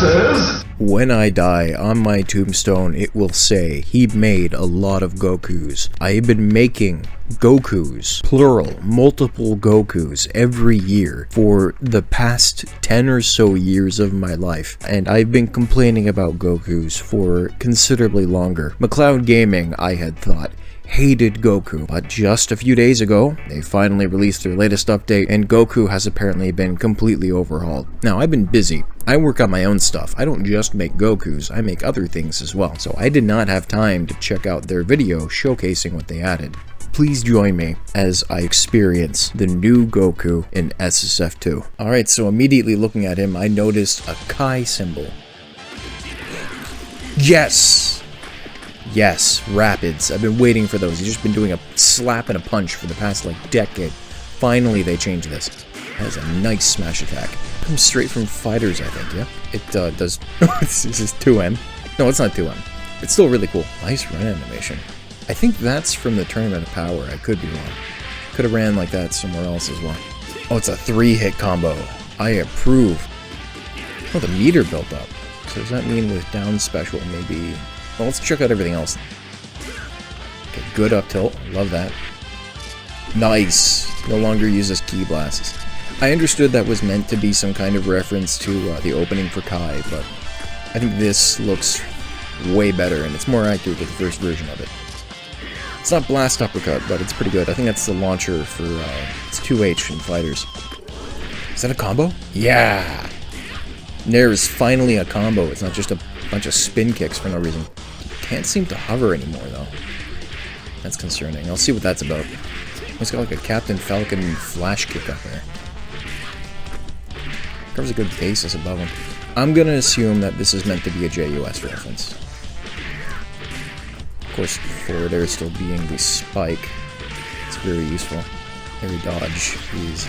dumbasses! When I die, on my tombstone it will say, he made a lot of Gokus. I have been making Gokus, plural, multiple Gokus, every year for the past 10 or so years of my life, and I've been complaining about Gokus for considerably longer. McLeod Gaming, I had thought, hated Goku, but just a few days ago, they finally released their latest update, and Goku has apparently been completely overhauled. Now, I've been busy. I work on my own stuff. I don't just make Gokus, I make other things as well, so I did not have time to check out their video showcasing what they added. Please join me as I experience the new Goku in SSF2. Alright, so immediately looking at him, I noticed a Kai symbol. Yes! Yes, rapids. I've been waiting for those. He's just been doing a slap and a punch for the past, decade. Finally, they changed this. That is a nice smash attack. Comes straight from fighters, I think, yeah? It, does... this is 2M. No, it's not 2M. It's still really cool. Nice run animation. I think that's from the Tournament of Power. I could be wrong. Could have ran like that somewhere else as well. Oh, it's a 3-hit combo. I approve. Oh, the meter built up. So does that mean with down special, maybe... Well, let's check out everything else. Okay, good up tilt. Love that. Nice. No longer uses ki blasts. I understood that was meant to be some kind of reference to the opening for Kai, but I think this looks way better, and it's more accurate to the first version of it. It's not blast uppercut, but it's pretty good. I think that's the launcher for, it's 2H in fighters. Is that a combo? Yeah! There is finally a combo. It's not just a bunch of spin kicks for no reason. Can't seem to hover anymore, though. That's concerning. I'll see what that's about. He's got like a Captain Falcon flash kick up there. Covers a good basis above him. I'm gonna assume that this is meant to be a JUS reference. Of course, forward air still being the spike. It's very useful. Air dodge is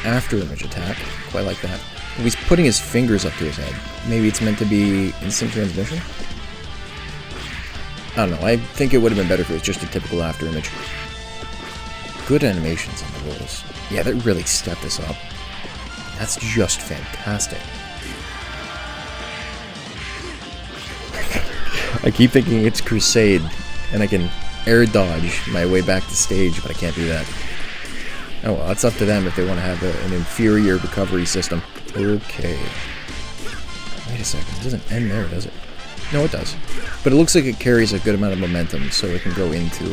after image attack. Quite like that. He's putting his fingers up to his head. Maybe it's meant to be instant transmission? I don't know. I think it would have been better if it was just a typical after image. Good animations on the rolls. Yeah, that really stepped this up. That's just fantastic. I keep thinking it's Crusade, and I can air dodge my way back to stage, but I can't do that. Oh well, it's up to them if they want to have an inferior recovery system. Okay. Wait a second, it doesn't end there, does it? No, it does. But it looks like it carries a good amount of momentum, so it can go into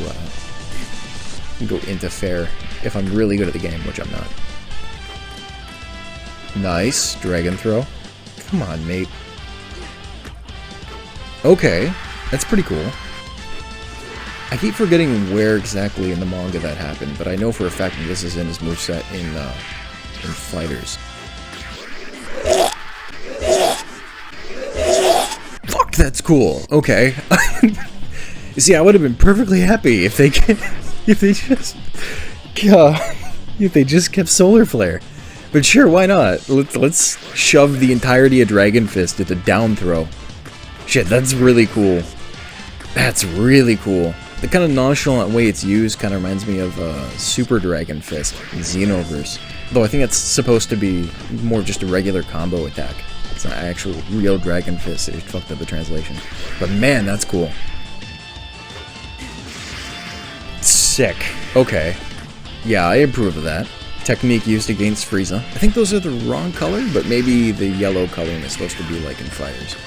fair if I'm really good at the game, which I'm not. Nice. Dragon throw. Come on, mate. Okay. That's pretty cool. I keep forgetting where exactly in the manga that happened, but I know for a fact that this is in his moveset in fighters. Fuck, that's cool. Okay. You see, I would have been perfectly happy if they just kept Solar Flare. But sure, why not? Let's shove the entirety of Dragon Fist at the down throw. Shit, that's really cool. That's really cool. The kind of nonchalant way it's used kind of reminds me of Super Dragon Fist in Xenoverse. Though I think it's supposed to be more just a regular combo attack. It's not actual real Dragon Fist. It fucked up the translation. But man, that's cool. Sick. Okay. Yeah, I approve of that. Technique used against Frieza. I think those are the wrong color, but maybe the yellow coloring is supposed to be like in fighters.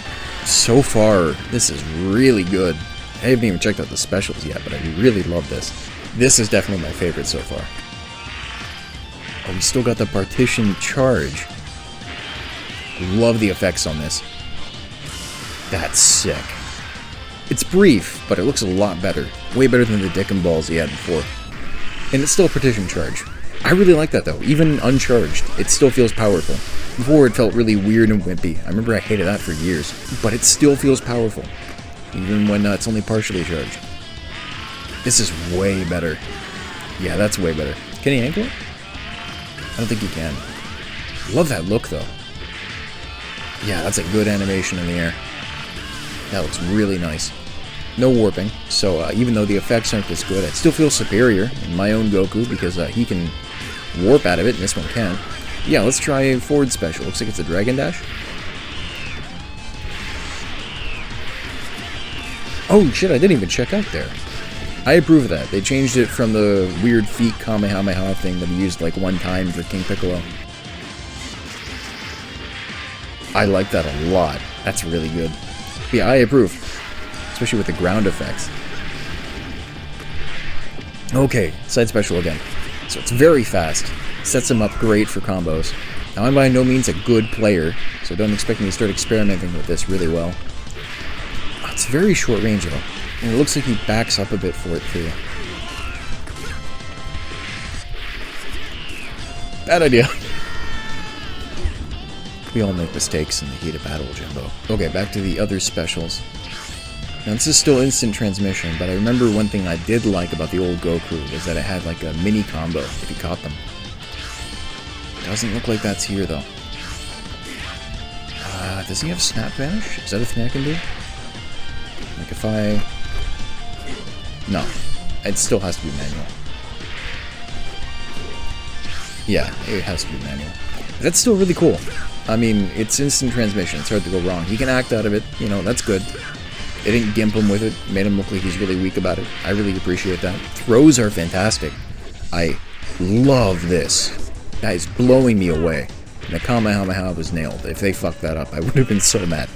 So far, this is really good. I haven't even checked out the specials yet, but I really love this. This is definitely my favorite so far. Oh, we still got the partition charge. Love the effects on this. That's sick. It's brief, but it looks a lot better. Way better than the dick and balls he had before. And it's still a partition charge. I really like that though. Even uncharged, it still feels powerful. Before it felt really weird and wimpy. I remember I hated that for years. But it still feels powerful. Even when it's only partially charged. This is way better. Yeah, that's way better. Can he ankle it? I don't think he can. Love that look though. Yeah, that's a good animation in the air. That looks really nice. No warping, so even though the effects aren't as good, it still feels superior in my own Goku because he can warp out of it and this one can't. Yeah, let's try a forward special. Looks like it's a Dragon Dash. Oh shit, I didn't even check out there. I approve of that. They changed it from the weird feet Kamehameha thing that we used like one time for King Piccolo. I like that a lot. That's really good. Yeah, I approve. Especially with the ground effects. Okay, side special again. So it's very fast. Sets him up great for combos. Now I'm by no means a good player, so don't expect me to start experimenting with this really well. Oh, it's very short range though. And it looks like he backs up a bit for it too. Bad idea. We all make mistakes in the heat of battle, Jimbo. Okay, back to the other specials. Now this is still instant transmission, but I remember one thing I did like about the old Goku was that it had like a mini combo if you caught them. Doesn't look like that's here though. Does he have Snap Vanish? Is that a thing I can do? Like if I... No. It still has to be manual. Yeah, it has to be manual. That's still really cool. I mean, it's instant transmission. It's hard to go wrong. He can act out of it. You know, that's good. It didn't gimp him with it. Made him look like he's really weak about it. I really appreciate that. Throws are fantastic. I love this. That is blowing me away. And the Kamehameha was nailed. If they fucked that up, I would have been so mad.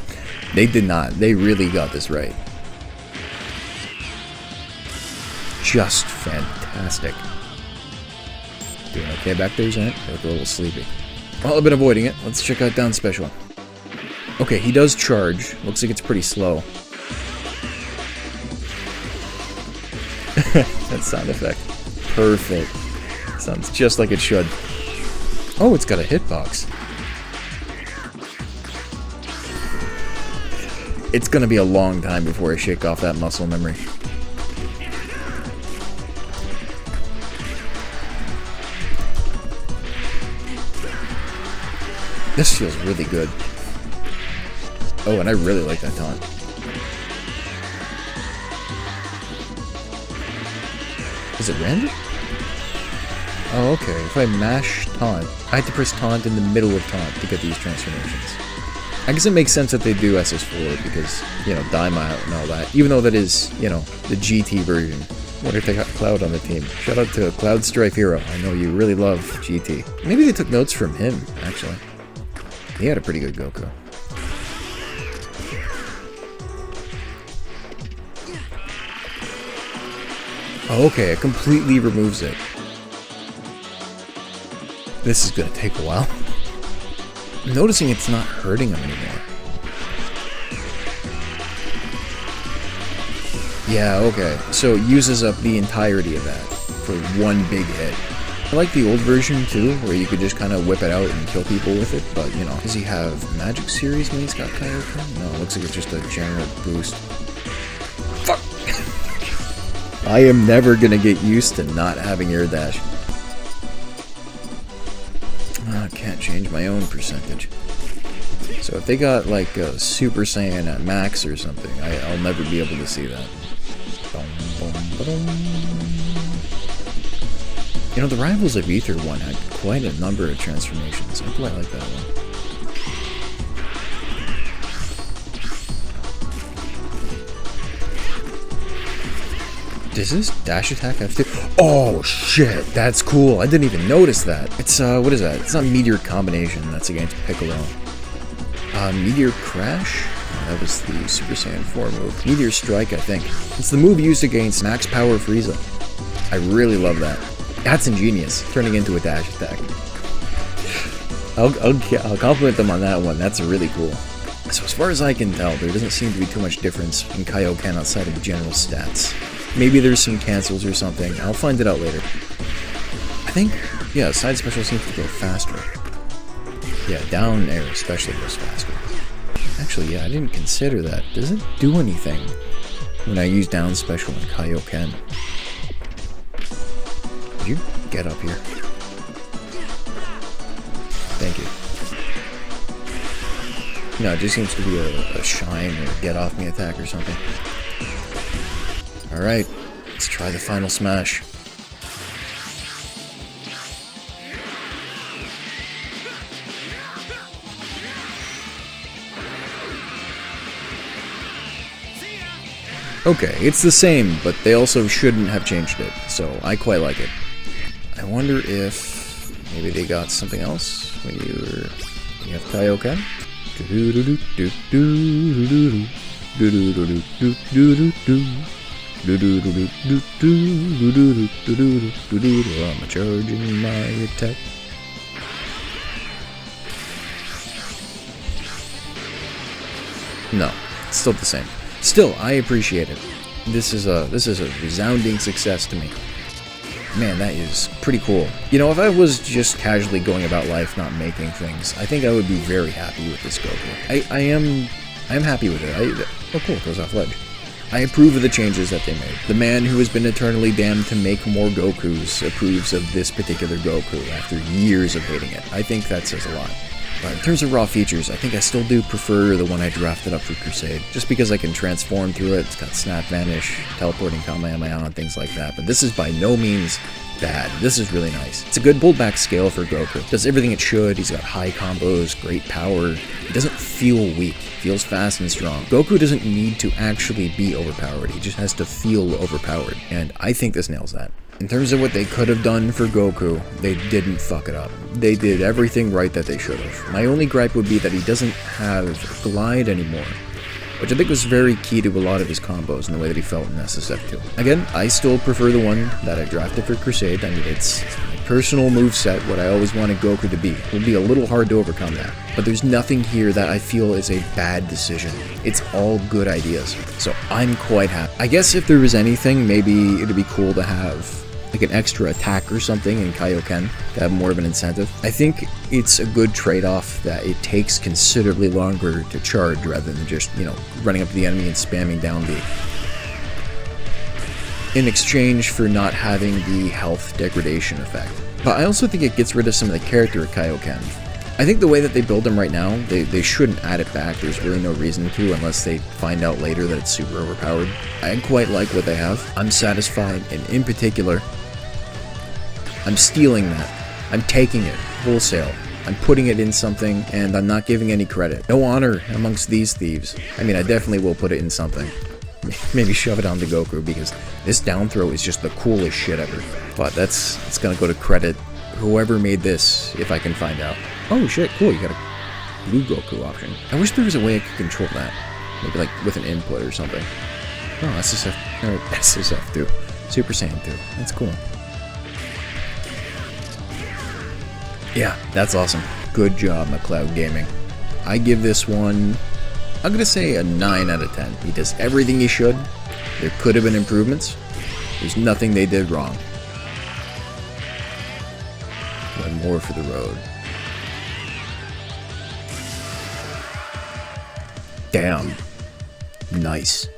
They did not. They really got this right. Just fantastic. Doing okay back there, Zant? I look a little sleepy. Well, I've been avoiding it. Let's check out down special. Okay, he does charge. Looks like it's pretty slow. That sound effect. Perfect. Sounds just like it should. Oh, it's got a hitbox. It's gonna be a long time before I shake off that muscle memory. This feels really good. Oh, and I really like that taunt. Is it random? Oh, okay. If I mash taunt, I have to press taunt in the middle of taunt to get these transformations. I guess it makes sense that they do SS4 because, you know, Daima and all that. Even though that is, you know, the GT version. What if they got Cloud on the team? Shout out to Cloud Strife Hero. I know you really love GT. Maybe they took notes from him, actually. He had a pretty good Goku. Oh, okay, it completely removes it. This is gonna take a while. I'm noticing it's not hurting him anymore. Yeah, okay. So it uses up the entirety of that for one big hit. I like the old version too, where you could just kind of whip it out and kill people with it, but you know, does he have Magic Series when he's got Kaioken? No, it looks like it's just a general boost. Fuck! I am never gonna get used to not having air dash. I can't change my own percentage. So if they got like a Super Saiyan at max or something, I'll never be able to see that. You know, the Rivals of Ether one had quite a number of transformations. I quite like that one. Does this dash attack have to... Oh, shit. That's cool. I didn't even notice that. It's, what is that? It's not Meteor Combination. That's against Piccolo. Meteor Crash? Oh, that was the Super Saiyan 4 move. Meteor Strike, I think. It's the move used against Max Power Frieza. I really love that. That's ingenious. Turning into a dash attack. I'll compliment them on that one. That's really cool. So as far as I can tell, there doesn't seem to be too much difference in Kaioken outside of general stats. Maybe there's some cancels or something. I'll find it out later. I think, yeah, side special seems to go faster. Yeah, down air especially goes faster. Actually, yeah, I didn't consider that. Does it do anything when I use down special in Kaioken? Would you get up here? Thank you. No, it just seems to be a shine or a get off me attack or something. Alright, let's try the final smash. Okay, it's the same, but they also shouldn't have changed it, so I quite like it. I wonder if maybe they got something else when you have Kaioken? I'm charging my attack. No, it's still the same. Still, I appreciate it. This is a resounding success to me. Man, that is pretty cool. You know, if I was just casually going about life not making things, I think I would be very happy with this Goku. I am happy with it. Oh cool, it goes off ledge. I approve of the changes that they made. The man who has been eternally damned to make more Gokus approves of this particular Goku after years of hating it. I think that says a lot. But in terms of raw features, I think I still do prefer the one I drafted up for Crusade, just because I can transform through it. It's got Snap Vanish, teleporting Kamehameha, and things like that, but this is by no means bad. This is really nice. It's a good pullback scale for Goku. Does everything it should. He's got high combos, great power. He doesn't feel weak. Feels fast and strong. Goku doesn't need to actually be overpowered. He just has to feel overpowered, and I think this nails that. In terms of what they could have done for Goku, they didn't fuck it up. They did everything right that they should have. My only gripe would be that he doesn't have Glide anymore, which I think was very key to a lot of his combos and the way that he felt in SSF2. Again, I still prefer the one that I drafted for Crusade. I mean, it's my personal moveset, what I always wanted Goku to be. It will be a little hard to overcome that. But there's nothing here that I feel is a bad decision. It's all good ideas. So I'm quite happy. I guess if there was anything, maybe it'd be cool to have like an extra attack or something in Kaioken to have more of an incentive. I think it's a good trade-off that it takes considerably longer to charge rather than just, you know, running up to the enemy and spamming down B. In exchange for not having the health degradation effect. But I also think it gets rid of some of the character of Kaioken. I think the way that they build them right now, they shouldn't add it back. There's really no reason to unless they find out later that it's super overpowered. I quite like what they have. I'm satisfied, and in particular, I'm stealing that. I'm taking it wholesale. I'm putting it in something, and I'm not giving any credit. No honor amongst these thieves. I mean, I definitely will put it in something. Maybe shove it onto Goku, because this down throw is just the coolest shit ever. But it's gonna go to credit whoever made this, if I can find out. Oh shit, cool, you got a blue Goku option. I wish there was a way I could control that. Maybe like with an input or something. Oh, SSF2. Super Saiyan 2. That's cool. Yeah, that's awesome. Good job, McLeod Gaming. I give this one, I'm gonna say a 9 out of 10. He does everything he should. There could have been improvements. There's nothing they did wrong. One more for the road. Damn. Nice.